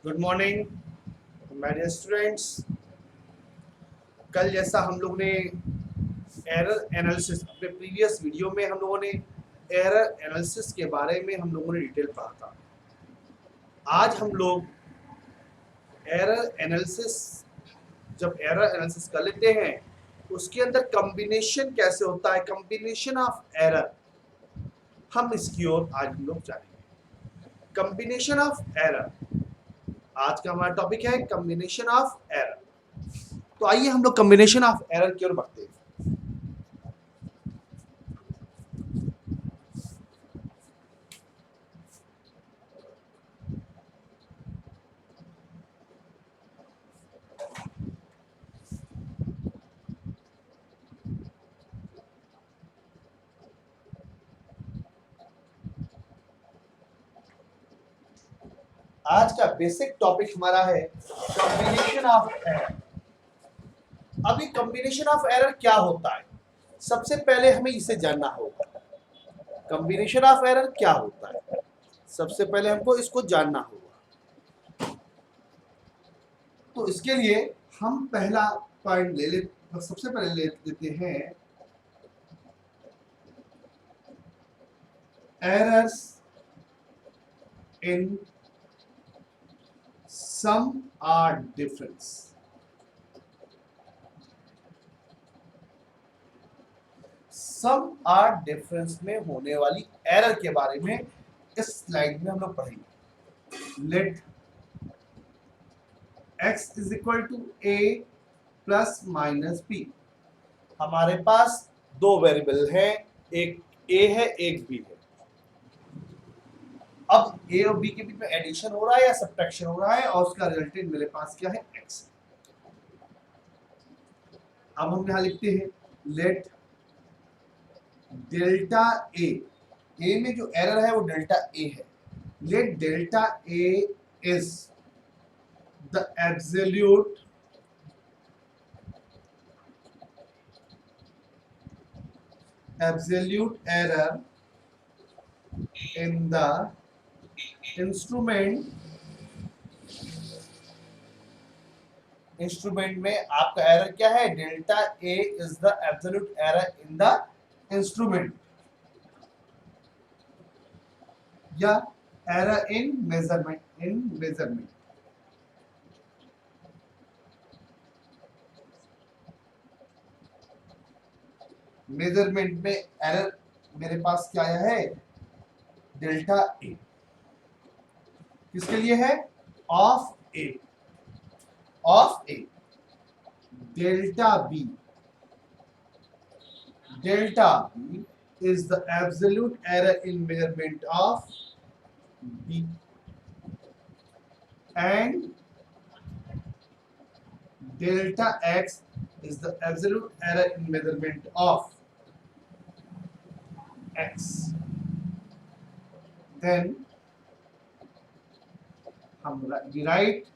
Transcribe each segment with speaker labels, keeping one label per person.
Speaker 1: Good morning my dear students. कल जैसा हम लोग ने एरर एनालिसिस अपने प्रीवियस वीडियो में हम लोगों ने एरर एनालिसिस के बारे में हम लोगों ने डिटेल पढ़ा था। आज हम लोग एरर एनालिसिस जब एरर एनालिसिस कर लेते हैं उसके अंदर कॉम्बिनेशन कैसे होता है, कॉम्बिनेशन ऑफ एरर, हम इसकी ओर आज हम लोग जानेंगे। कॉम्बिनेशन ऑफ एरर आज का हमारा टॉपिक है, कॉम्बिनेशन ऑफ एरर। तो आइए हम लोग कॉम्बिनेशन ऑफ एरर की ओर बढ़ते हैं। आज का बेसिक टॉपिक हमारा है कॉम्बिनेशन ऑफ एरर। अभी कॉम्बिनेशन ऑफ एरर क्या होता है, सबसे पहले हमें इसे जानना होगा। कॉम्बिनेशन ऑफ एरर क्या होता है, सबसे पहले हमको इसको जानना होगा। तो इसके लिए हम पहला पॉइंट ले ले सबसे पहले ले लेते हैं errors in sum or difference. Sum or difference में होने वाली एरर के बारे में इस स्लाइड में हम लोग पढ़ेंगे। Let x is equal to a plus minus b। हमारे पास दो वेरिएबल है, एक a है एक b है। अब a और b के बीच में एडिशन हो रहा है या सब्ट्रैक्शन हो रहा है और उसका रिजल्टेंट मेरे पास क्या है, x। अब हम यहां लिखते हैं लेट डेल्टा a में जो एरर है वो डेल्टा a है। Let delta a is the absolute error in the instrument में आपका एरर क्या है, delta A is the absolute error in the instrument या एरर इन मेजरमेंट। मेजरमेंट में एरर मेरे पास क्या आया है, डेल्टा ए। किसके लिए है, of a delta b is the absolute error in measurement of b and delta x is the absolute error in measurement of x. Then we write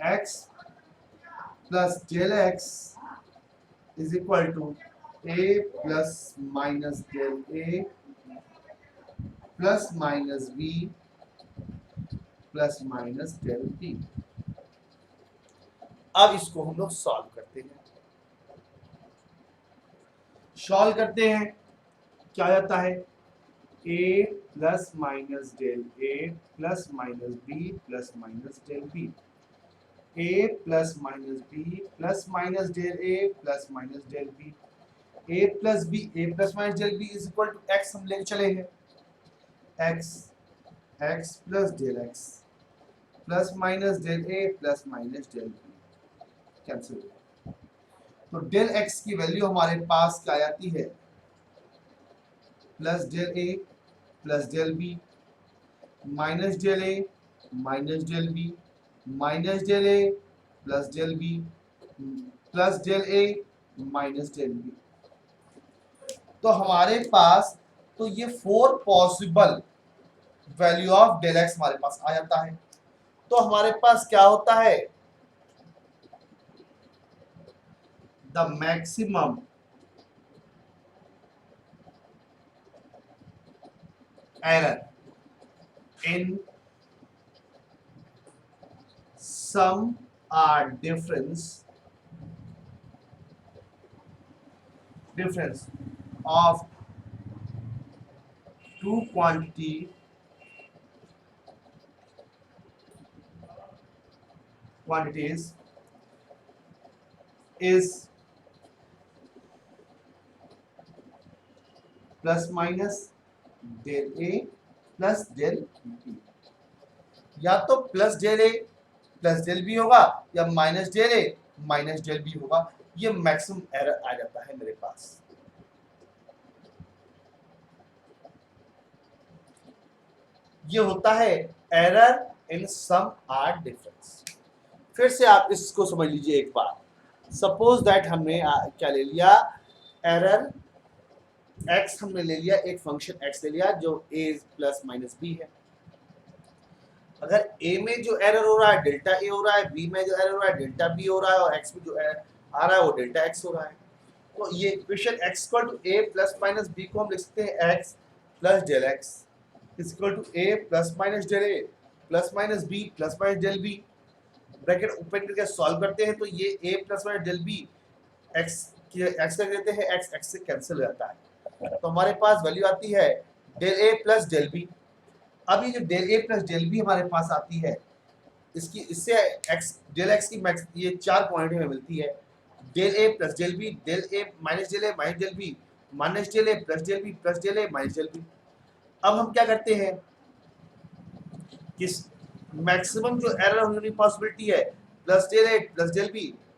Speaker 1: x plus del x is equal to a plus minus del a plus minus b plus minus del b। अब इसको हम लोग solve करते हैं। क्या जाता है, a plus minus del a plus minus b plus minus del b। a plus minus b plus minus del a plus minus del b। a plus b a plus minus del b is equal to x। हम लेके चले हैं x plus del x plus minus del a plus minus del b cancel हो गया। तो del x की value हमारे पास क्या आती है, plus del a plus del b minus del a minus del b minus del a plus del b plus del a minus del b। तो हमारे पास तो ये 4 possible value of del x हमारे पास आ जाता है। तो हमारे पास क्या होता है, the maximum error in sum or difference of two quantities is plus minus del a plus del b. या तो plus del a plus del b होगा या minus del a minus del b होगा। ये मैक्सिमम एरर आ जाता है मेरे पास। ये होता है error in sum or difference. फिर से आप इसको समझ लीजिए एक बार। सपोज दैट हमने क्या ले लिया, एरर x हमने ले लिया, एक फंक्शन x ले लिया जो a प्लस माइनस बी है। अगर a में जो एरर हो रहा है डेल्टा a हो रहा है, b में जो एरर हो रहा है डेल्टा b हो रहा है, और x में जो एरर आ रहा है वो डेल्टा x हो रहा है। तो ये equation x equal to a plus minus b को हम लिख सकते हैं x plus del x is equal to a plus minus del a plus minus b plus minus del b। Bracket open करके सॉल्व करते हैं तो ये a plus minus del b x कर देते हैं, x से कैंसिल हो जाता है। तो हमारे पास वैल्यू आती है del a plus del b। अब ये जो del a plus del b हमारे पास आती है, इससे x डेल x की मैक्स ये चार क्वांटिटी में मिलती है। Del a plus del b, del a minus del a minus del b, minus del a plus del b plus del a minus del b। अब हम क्या करते हैं कि मैक्सिमम जो एरर होने की पॉसिबिलिटी है plus del a plus del b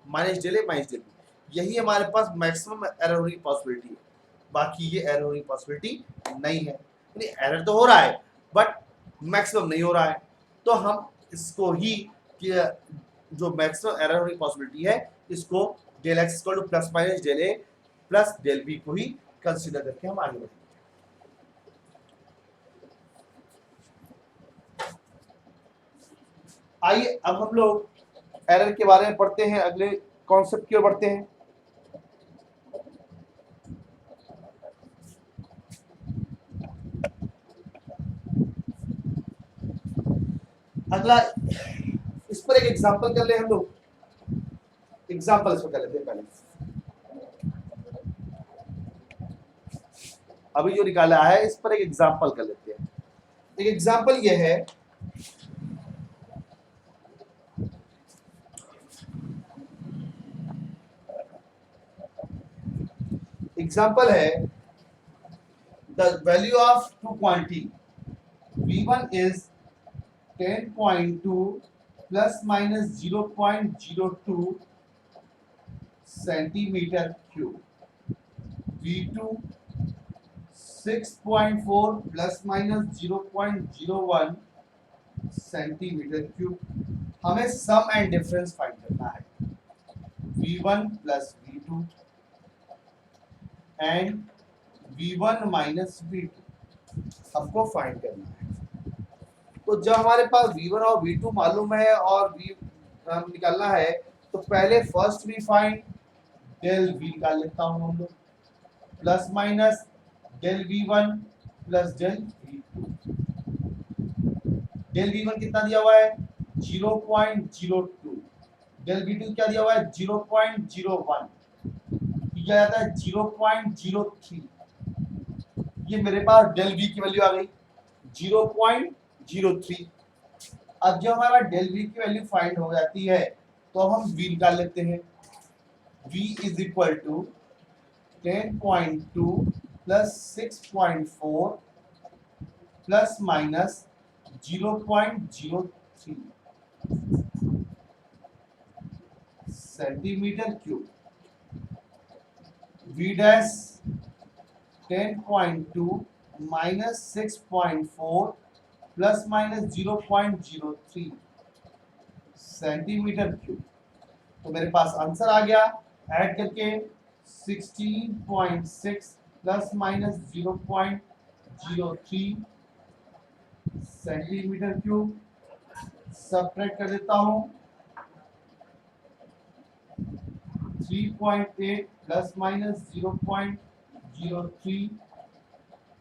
Speaker 1: minus del a minus del b, यही हमारे पास मैक्सिमम एरर होने की पॉसिबिलिटी है। बाकी ये एरर होने की पॉसिबिलिटी नहीं है। यानी एरर तो हो रहा है बट मैक्सिमम नहीं हो रहा है। तो हम इसको ही जो मैक्सिमम एरर होने की पॉसिबिलिटी है इसको del x equal to plus minus del a plus del b को ही कंसीडर करके हम आगे बढ़ेंगे। आइए अब हम लोग एरर के बारे में पढ़ते हैं, अगले कॉन्सेप्ट की ओर बढ़ते हैं। अगला इस पर एक एग्जांपल कर ले हम लोग। एग्जांपल इसको कर लेते हैं पहले। अभी जो निकाला है इस पर एक एग्जांपल कर लेते हैं। एक एग्जांपल ये है, एग्जांपल है the value of two quantity v1 is 10.2 plus minus 0.02 centimetre cube, v2 6.4 plus minus 0.01 centimetre cube. हमें सम एंड डिफरेंस फाइंड करना है, v1 plus v2 and v1 minus v2 हमको फाइंड करना है। तो जब हमारे पास v1 और v2 मालूम है और v निकालना है तो पहले first we find del v निकाल लेता हूं हम लोग, plus minus del v1 plus del v2। Del v1 कितना दिया हुआ है 0.02, डेल v2 क्या दिया हुआ है 0.01, यह आता है 0.03। ये मेरे पास डेल v की वैल्यू आ गई 0.03। अब जब हमारा डेल v की वैल्यू फाइंड हो जाती है तो हम v निकाल लेते हैं, v is equal to 10.2 plus 6.4 plus minus 0.03 centimetre cube. v dash 10.2 minus 6.4 plus minus 0.03 centimetre cube. तो मेरे पास आंसर आ गया, ऐड करके 16.6 plus minus 0.03 centimetre cube. Subtract कर देता हूं 3.8 प्लस माइनस 0.03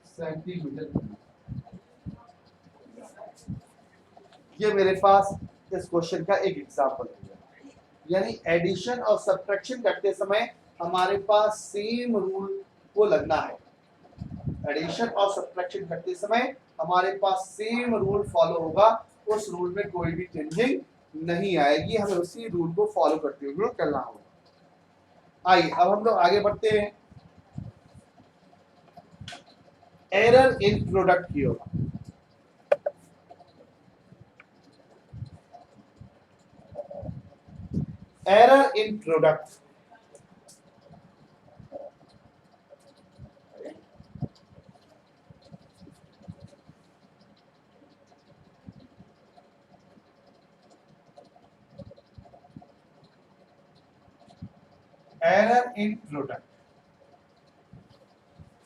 Speaker 1: सेंटीमीटर क्यूब। ये मेरे पास इस क्वेश्चन का एक एग्जांपल है। यानी एडिशन और सब्ट्रैक्शन करते समय हमारे पास सेम रूल को लगना है। एडिशन और सब्ट्रैक्शन करते समय हमारे पास सेम रूल फॉलो होगा, उस रूल में कोई भी चेंजिंग नहीं आएगी, हमें उसी रूल को फॉलो करते हुए करना होगा। आइए अब हम लोग आगे बढ़ते हैं। एरर इन प्रोडक्ट की ओर। Error in product, error in product,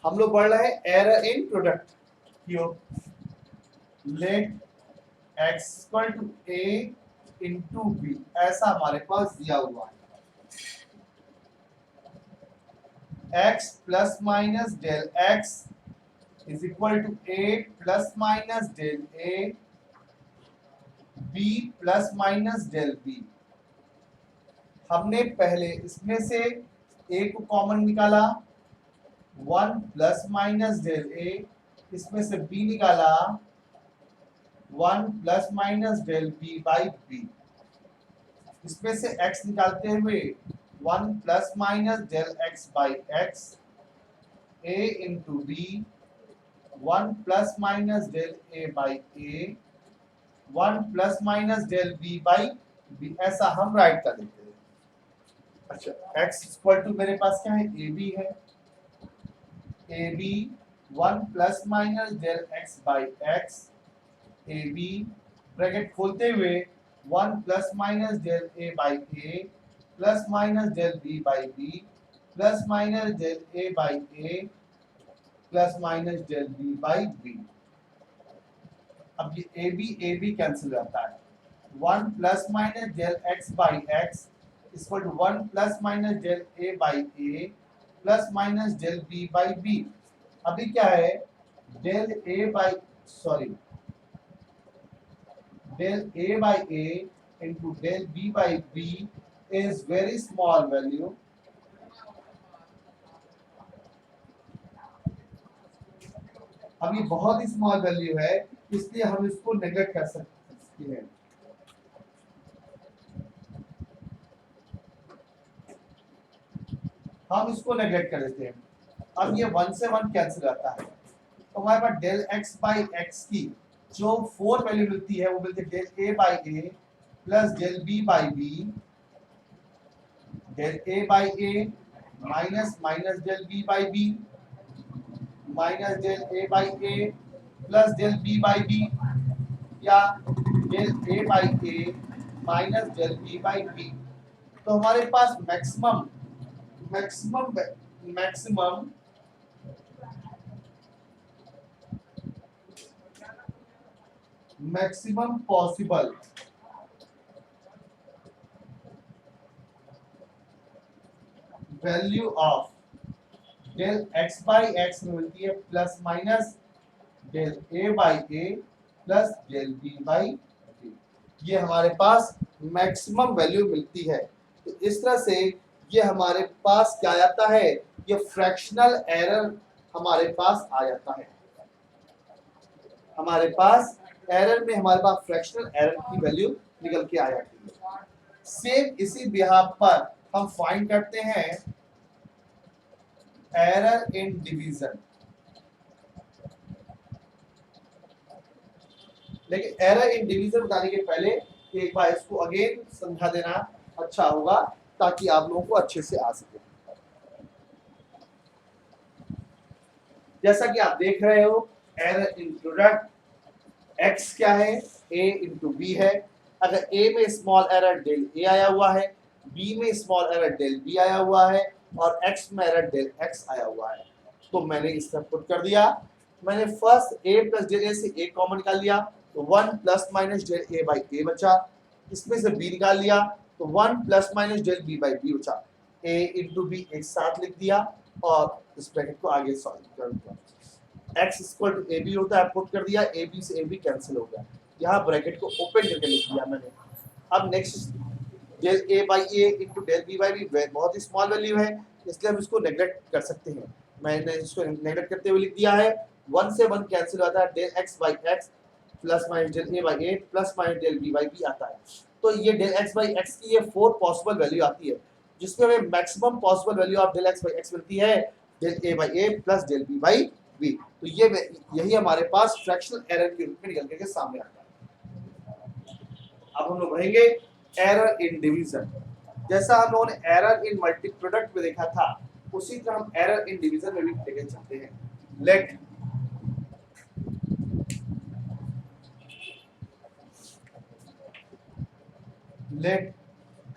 Speaker 1: हम लोग बढ़ रहे हैं एरर इन प्रोडक्ट की ओर। Let x equal to a into b, ऐसा हमारे पास दिया हुआ है। x plus minus del x is equal to a plus minus del a, b plus minus del b। हमने पहले इसमें से a को कॉमन निकाला, 1 प्लस माइनस डेल a, इसमें से b निकाला, 1 plus minus del b by b। इसमें से x निकालते हुए 1 plus minus del x by x, a into b, 1 plus minus del a by a, 1 plus minus del b by b, ऐसा हम right कर देते हैं। अच्छा, x इक्वल टू मेरे पास क्या है, a b है, a b 1 plus minus del x by x, a b bracket खोलते हुए 1 plus minus del a by a plus minus del b by b plus minus del a by a plus minus del b by b। अब ये a b cancel हो जाता है, 1 plus minus del x by x equal to 1 plus minus del a by a plus minus del b by b। अभी क्या है, del a by del a by a into del b by b is very small value. अब ये बहुत ही small value है, इसलिए हम इसको नेगलेक्ट कर सकते हैं। हम इसको नेगलेक्ट कर देते हैं। अब ये 1 से 1 कैंसिल आता है, तो हमारे पास डेल x बाई एक्स की जो 4 वैल्यू मिलती है वो मिलती है del a by a plus del b by b, del a by a minus minus del b by b minus del a by a plus del b by b, या del a by a minus del b by b। तो हमारे पास maximum maximum maximum maximum possible value of del x by x में मिलती है plus minus del a by a plus del b by b। ये हमारे पास maximum value मिलती है। तो इस तरह से ये हमारे पास क्या आता है, ये फ्रैक्शनल एरर हमारे पास आ जाता है। हमारे पास एरर में हमारे पास फ्रैक्शनल एरर की वैल्यू निकल के आ जाती है। सेम इसी बिहाफ पर हम फाइंड करते हैं एरर इन डिवीजन। लेकिन एरर इन डिवीजन बताने के पहले एक बार इसको अगेन समझा देना अच्छा होगा, ताकि आप लोगों को अच्छे से आ सके। जैसा कि आप देख रहे हो, एरर इन प्रोडक्ट x क्या है, a इंटू बी है। अगर a में स्मॉल एरर डेल a आया हुआ है, b में स्मॉल एरर डेल b आया हुआ है और x में एरर डेल x आया हुआ है, तो मैंने इस तरह पुट कर दिया। मैंने first a plus del a से a कॉमन निकाल लिया, तो 1 plus minus del a by a बचा। इसमें से b निकाल लिया, तो 1 plus minus del b by b बचा। a इंटू बी एक साथ लिख दिया और इस ब्रैकेट को आगे सॉल्व कर दिया। x equal to a b होता है, पुट कर दिया, ए बी से ए बी कैंसिल हो गया। यहाँ ब्रैकेट को ओपन करके लिख दिया मैंने, अब next del a by a into del b by b बहुत ही स्मॉल वैल्यू है, इसलिए हम इसको नेगलेक्ट कर सकते हैं। मैंने इसको नेगलेक्ट करते हुए लिख दिया है, 1 से 1 कैंसिल होता है, del x by x plus minus del a by a plus minus del b by b आता है। तो ये डेल एक्स बाई एक्स की ये 4 पॉसिबल वैल्यू आती है, जिसमें हमें maximum possible value of del x by x मिलती है del a by a plus del b by b. तो ये यही हमारे पास फ्रैक्शनल एरर के रूप में निकल के सामने आता है। अब हम लोग रहेंगे एरर इन डिवीजन। जैसा हम लोगों ने एरर इन मल्टी प्रोडक्ट में देखा था, उसी तरह हम एरर इन डिवीजन में भी लेके चलते हैं। Let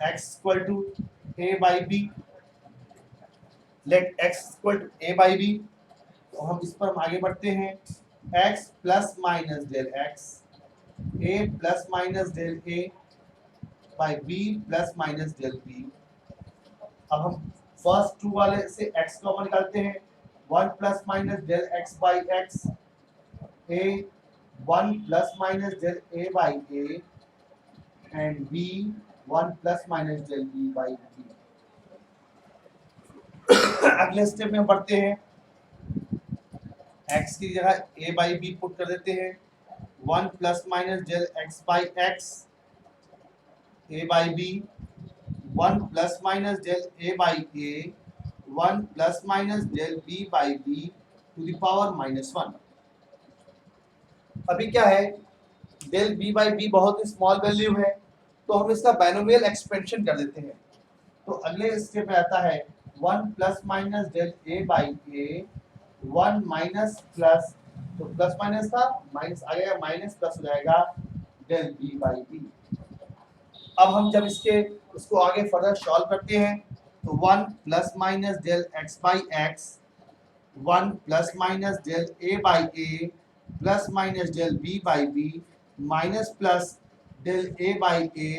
Speaker 1: x equal to a by b, let x equal to a by b। तो हम इस पर आगे बढ़ते हैं, x plus minus del x, a plus minus del a by b plus minus del b। अब हम फर्स्ट टू वाले से x कॉमन निकालते हैं, 1 plus minus del x by x, a 1 plus minus del a by a and b 1 plus minus del b by b। अगले step में हम बढ़ते हैं, x की जगह a बाई b पुट कर देते हैं, 1 plus minus del x by x, a by b 1 plus minus del a by a 1 plus minus del b by b to the power -1। अभी क्या है, डेल b बाई b बहुत ही small value है, तो हम इसका बाइनोमियल एक्सपेंशन कर देते हैं। तो अगले स्टेप में आता है 1 plus minus del a by a 1 minus plus, तो प्लस माइनस था माइनस आ गया, माइनस प्लस हो जाएगा डेल b बाई b। अब हम जब इसको आगे फर्दर सॉल्व करते हैं, तो 1 plus minus del x by x 1 plus minus del a by a plus minus del b by b minus plus del a by a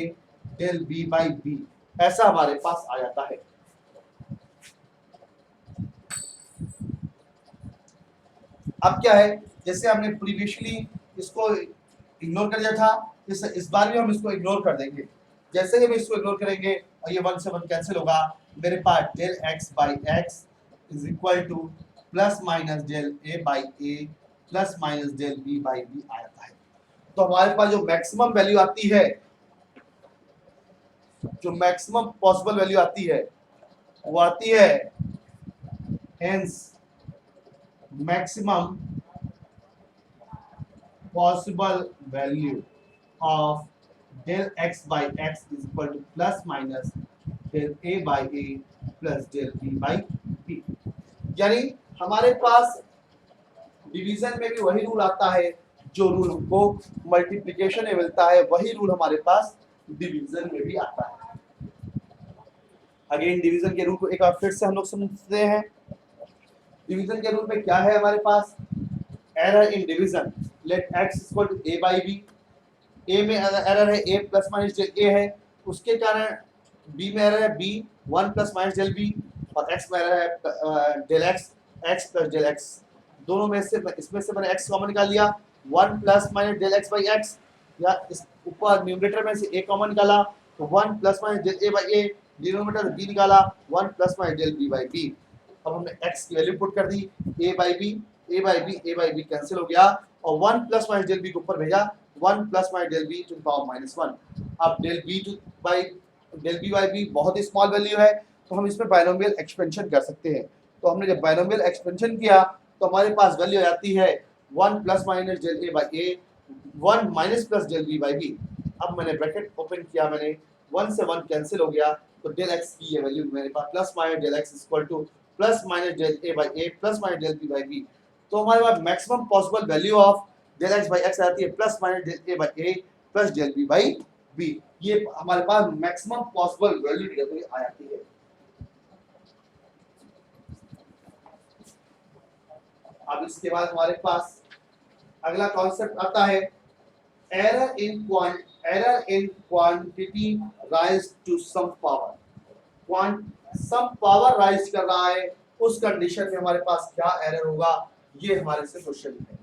Speaker 1: del b by b, ऐसा हमारे पास आ जाता है। अब क्या है, जैसे हमने प्रीवियसली इसको इग्नोर कर दिया था, इस बार भी हम इसको इग्नोर कर देंगे। जैसे ही हम इसको इग्नोर करेंगे और ये 1 से 1 कैंसिल होगा, मेरे पास del x by x is equal to plus minus del a by a plus minus del b by b आ जाता है। तो हमारे पास जो मैक्सिमम वैल्यू आती है, जो मैक्सिमम पॉसिबल वैल्यू आती है, वो आती है hence maximum possible value of del x by x is equal to plus minus del a by a plus del b by b। यानी हमारे पास डिवीजन में भी वही रूल आता है जो रूल हमको मल्टीप्लिकेशन में मिलता है, वही रूल हमारे पास डिवीजन में भी आता है। अगेन डिवीजन के रूल को एक बार फिर से हम लोग समझते हैं। डिवीजन के रूल में क्या है हमारे पास, error in division, let x equal to a by b। a में एरर है a plus minus del a है, उसके कारण b में एरर है b 1 plus minus del b, और x में एरर है del x x plus del x। दोनों में से इसमें से मैंने x कॉमन निकाल लिया, 1 plus minus del x by x, या इस ऊपर न्यूमरेटर में से a कॉमन निकाला, तो 1 plus minus del a by a, denominator b निकाला 1 plus minus del b by b। अब हमने x की वैल्यू पुट कर दी, a by b a by b cancel हो गया, और 1 प्लस माइनस डेल b को ऊपर भेजा, 1 plus minus del b to the power -1। अब डेल b बाई b बहुत ही स्मॉल वैल्यू है, तो हम इसमें बाइनोमियल एक्सपेंशन कर सकते हैं। तो हमने जब बाइनोमियल एक्सपेंशन किया, तो हमारे पास वैल्यू आती है 1 plus minus del a by a 1 minus plus del b by b। अब मैंने ब्रैकेट ओपन किया, मैंने 1 से 1 कैंसिल हो गया, तो डेल x की ये वैल्यू मेरे पास plus minus del x equal to plus minus del a by a plus minus del b by b। तो हमारे पास maximum possible value of del x by x आती है plus minus del a by a plus del b by b। ये हमारे पास maximum possible value निकल के आ जाती है। अब इसके बाद हमारे पास अगला कॉन्सेप्ट आता है error in quantity raise to some power. Some power raise कर रहा है, उस कंडीशन में हमारे पास क्या एरर होगा, ये हमारे से क्वेश्चन है।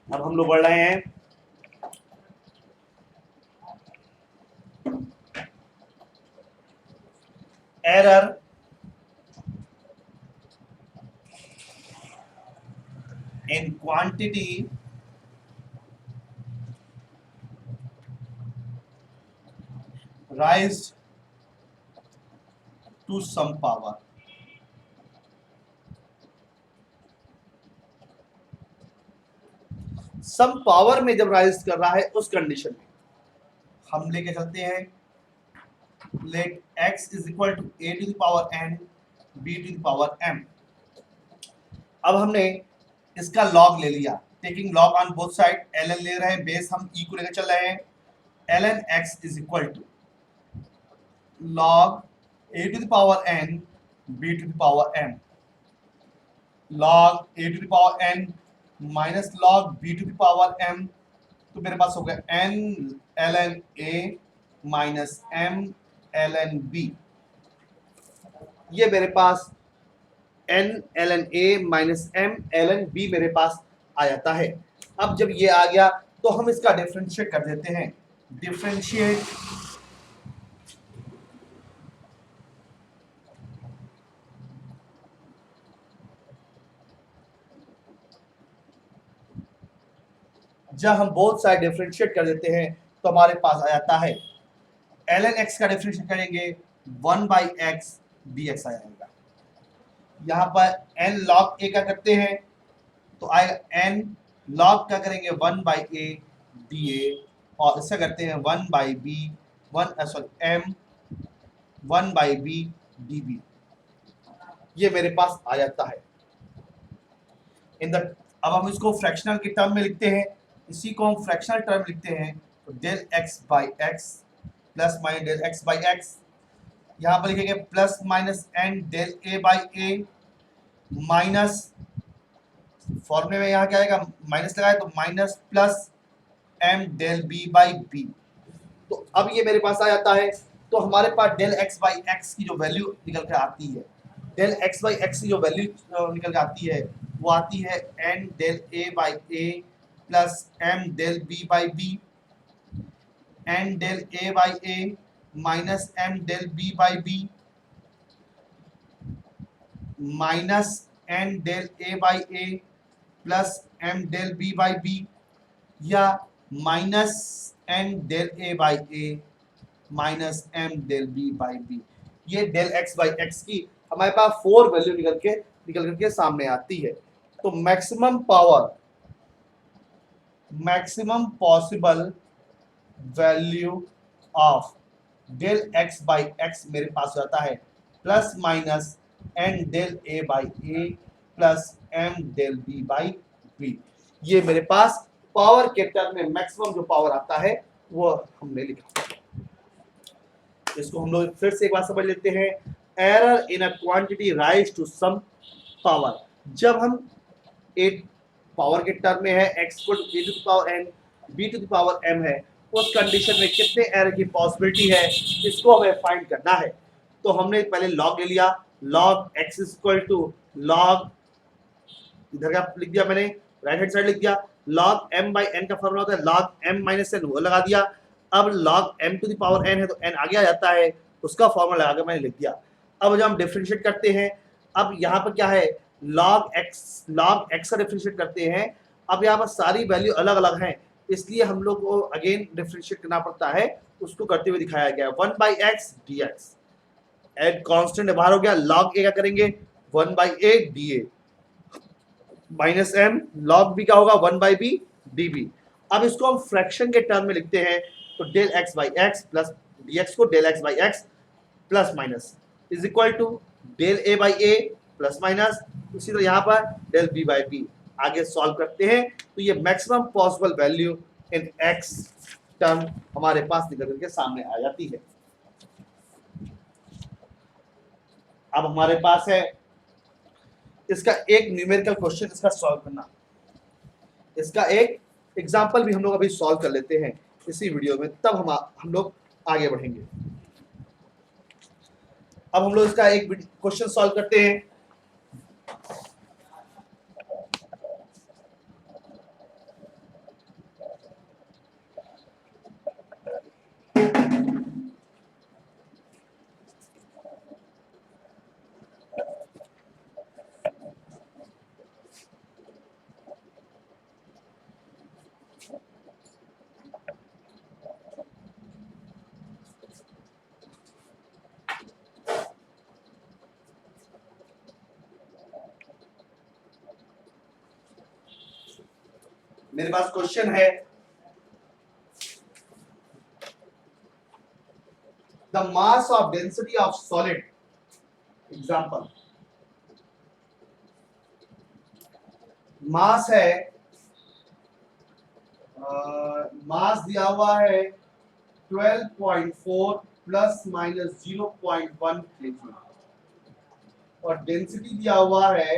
Speaker 1: अब हम लोग बढ़ रहे हैं error in quantity raised to some power. Some power में जब राइज कर रहा है उस कंडीशन में हम लेके चलते हैं let x is equal to a to the power n b to the power m। अब हमने इसका लॉग ले लिया, taking log on both side, ln ले रहे हैं, बेस हम e को लेकर चल रहे हैं, ln x is equal to log a to the power n b to the power m, log a to the power n minus log b to the power m। तो मेरे पास हो गया n ln a minus m ln b। ये मेरे पास n ln a minus m ln b मेरे पास आ जाता है। अब जब ये आ गया तो हम इसका डिफरेंशिएट कर देते हैं, डिफरेंशिएट जब हम बोथ साइड डिफरेंशिएट कर देते हैं तो हमारे पास आ जाता है ln x का डिफरेंशिएट करेंगे 1/x dx आ जाएगा। यहाँ पर n log a का करते हैं तो आएगा n log का करेंगे 1/a dA और इसका करते हैं 1/b 1/b dB। ये मेरे पास आ जाता है इन द। अब हम इसको फ्रैक्शनल के टर्म में लिखते हैं, इसी को हम फ्रैक्शनल टर्म लिखते हैं तो del x by x plus minus del x by x, यहाँ पर लिखेंगे plus minus n del a by a minus फॉर्मूले में यहाँ क्या आएगा माइनस लगाए तो minus plus m del b by b। तो अब ये मेरे पास आ जाता है तो हमारे पास डेल x बाई एक्स की जो वैल्यू निकल के आती है, डेल x बाई एक्स की जो वैल्यू निकल के आती है वो आती है n del a by a plus m del b by b, n del a by a minus m del b by b minus n del a by a plus m del b by b या minus n del a by a minus m del b by b। ये del x by x की हमारे पास 4 value निकल करके सामने आती है। तो maximum power, maximum possible value of del x by x मेरे पास जाता है plus minus n del a by a plus m del b by b। ये मेरे पास पावर के टर्म में मैक्सिमम जो पावर आता है वो हमने लिखा। इसको हम लोग फिर से एक बार समझ लेते हैं, error in a quantity raise to some power. जब हम एक पावर के टर्म में है x को a to the power n b to the power m है, उस कंडीशन में कितने एरर की पॉसिबिलिटी है इसको हमें फाइंड करना है। तो हमने पहले लॉग ले लिया, log x is equal to log, इधर का लिख दिया मैंने, राइट हैंड साइड लिख दिया, log m बाई n का फॉर्मूला होता है log m माइनस n, वो लगा दिया। अब log m to the power n है तो n आगे आ जाता है, उसका फॉर्मूला लगा के मैंने लिख दिया। अब जब हम डिफरेंशिएट करते हैं, अब यहाँ पर क्या है log x का डिफरेंशिएट करते हैं। अब यहाँ पर सारी वैल्यू अलग अलग हैं, इसलिए हम लोग को अगेन डिफरेंशिएट करना पड़ता है, उसको करते हुए दिखाया गया 1/x dx। एड कांस्टेंट बाहर हो गया, log a का करेंगे 1/a dA minus m, log b का होगा 1/b dB। अब इसको हम फ्रैक्शन के टर्म में लिखते हैं तो del x by x plus dx को del x by x plus minus is equal to del a by a plus minus, इसी तरह यहाँ पर डेल b बाई b। आगे सॉल्व करते हैं तो ये maximum possible value in x term हमारे पास निकल करके सामने आ जाती है। अब हमारे पास है इसका एक न्यूमेरिकल क्वेश्चन, इसका सॉल्व करना, इसका एक एग्जांपल भी हम लोग अभी सॉल्व कर लेते हैं इसी वीडियो में, तब हम लोग आगे बढ़ेंगे। अब हम लोग इसका एक क्वेश्चन सॉल्व करते हैं। मेरे पास क्वेश्चन है, the mass of density of solid, example mass है, मास दिया हुआ है 12.4 प्लस माइनस 0.1 केजी और डेंसिटी दिया हुआ है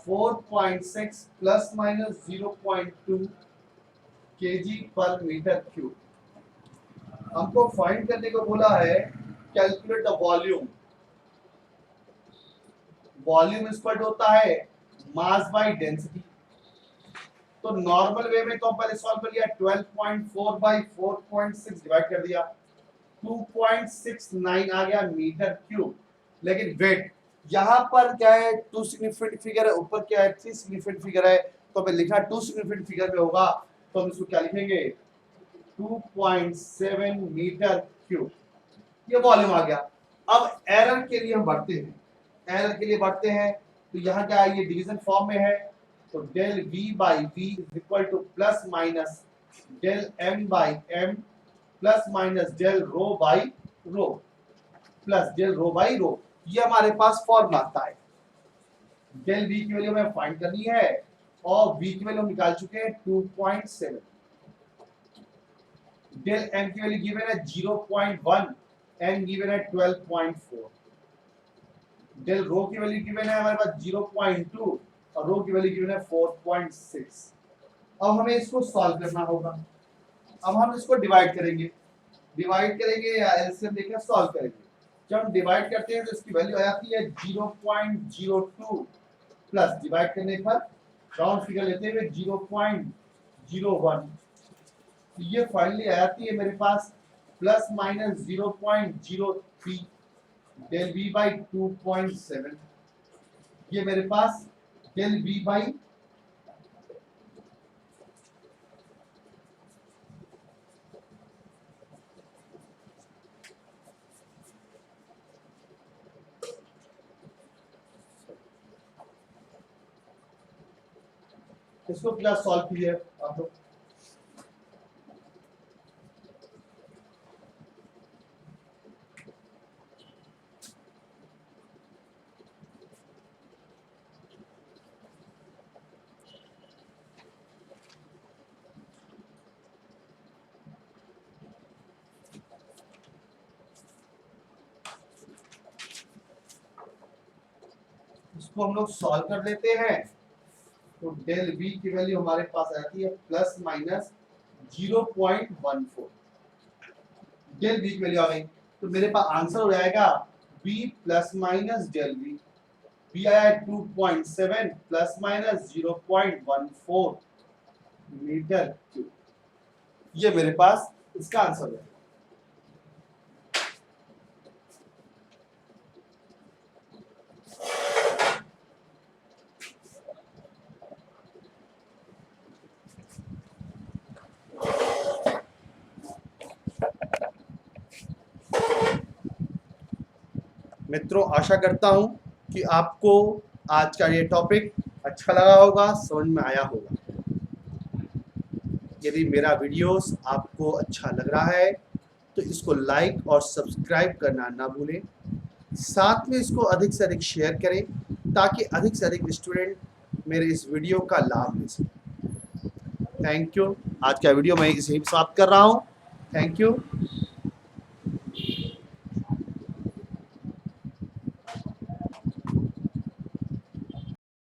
Speaker 1: 4.6 plus minus 0.2 KG per metre cube. हमको फाइंड करने को बोला है calculate the volume. Volume equal होता है मास बाय डेंसिटी। तो नॉर्मल वे में तो हम पहले सॉल्व कर लिया, 12.4 बाई 4.6 डिवाइड कर दिया, 2.69 आ गया मीटर क्यूब। लेकिन वेट यहाँ पर क्या है, 2 सिग्निफिकेंट फिगर है, ऊपर क्या है 3 सिग्निफिकेंट फिगर है, तो हमें लिखना 2 सिग्निफिकेंट फिगर में होगा, तो हम इसको क्या लिखेंगे 2.7 मीटर क्यूब। ये वॉल्यूम आ गया। अब एरर के लिए हम बढ़ते हैं, एरर के लिए बढ़ते हैं तो यहाँ क्या है, ये डिवीजन फॉर्म में है, तो del v by v is equal to plus minus del m by m plus minus del rho by rho plus del rho by rho. ये हमारे पास फॉर्मूला आता है। डेल v की वैल्यू हमें फाइंड करनी है और v की वैल्यू हम निकाल चुके हैं 2.7। डेल m की वैल्यू गिवन है 0.1, n गिवन है 12.4। डेल रो की वैल्यू गिवन है हमारे पास 0.2 और रो की वैल्यू गिवन है 4.6। अब हमें इसको सॉल्व करना होगा। अब हम इसको डिवाइड करेंगे या एलसीएम लेकर सॉल्व करेंगे। जब हम डिवाइड करते हैं तो इसकी वैल्यू आ जाती है 0.02 प्लस डिवाइड करने पर राउंड फिगर लेते हुए 0.01, तो ये फाइनली आ जाती है मेरे पास plus minus 0.03 del v by 2.7। ये मेरे पास डेल v बाई इसको क्या सॉल्व किए आप लोग। इसको हम लोग सॉल्व कर लेते हैं, तो डेल v की वैल्यू हमारे पास आती है प्लस माइनस 0.14। डेल v की वैल्यू आ गई तो मेरे पास आंसर हो जाएगा v plus minus del v। v आया है 2.7 प्लस माइनस 0.14 मीटर क्यूब। ये मेरे पास इसका आंसर है। मित्रों, आशा करता हूं कि आपको आज का ये टॉपिक अच्छा लगा होगा, समझ में आया होगा। यदि मेरा वीडियोस आपको अच्छा लग रहा है तो इसको लाइक और सब्सक्राइब करना ना भूलें। साथ में इसको अधिक से अधिक शेयर करें ताकि अधिक से अधिक स्टूडेंट मेरे इस वीडियो का लाभ ले सकें। Thank you. आज का वीडियो मैं इसे समाप्त कर रहा हूँ। Thank you.